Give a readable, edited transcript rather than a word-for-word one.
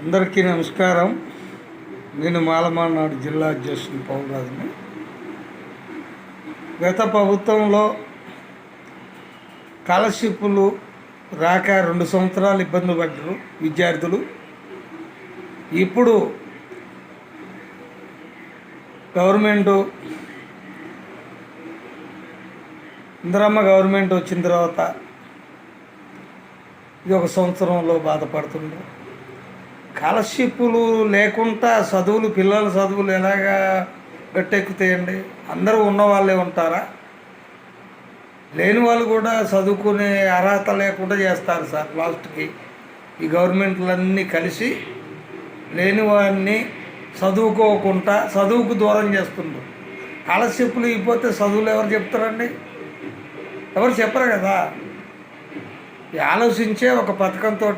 అందరికీ నమస్కారం. నేను మాలమానాడు జిల్లా అధ్యక్షుడు పౌలరాజుని. గత ప్రభుత్వంలో స్కాలర్షిప్లు రాక 2 సంవత్సరాలు ఇబ్బంది పడ్డారు విద్యార్థులు. ఇప్పుడు గవర్నమెంటు ఇందిరమ్మ గవర్నమెంట్ వచ్చిన తర్వాత ఇది 1 సంవత్సరంలో బాధపడుతున్నారు. స్కాలర్షిప్లు లేకుండా పిల్లల చదువులు ఎలాగా గట్టెక్కుతాయండి? అందరూ ఉన్నవాళ్ళే ఉంటారా? లేని వాళ్ళు కూడా చదువుకునే అర్హత లేకుండా చేస్తారు సార్. లాస్ట్కి ఈ గవర్నమెంట్లన్నీ కలిసి లేని వాడిని చదువుకోకుండా చదువుకు దూరం చేస్తున్నారు. స్కాలర్షిప్లు ఇవ్వకపోతే చదువులు ఎవరు చెప్తారండి? ఎవరు చెప్పరు కదా. ఆలోచించే ఒక పథకంతో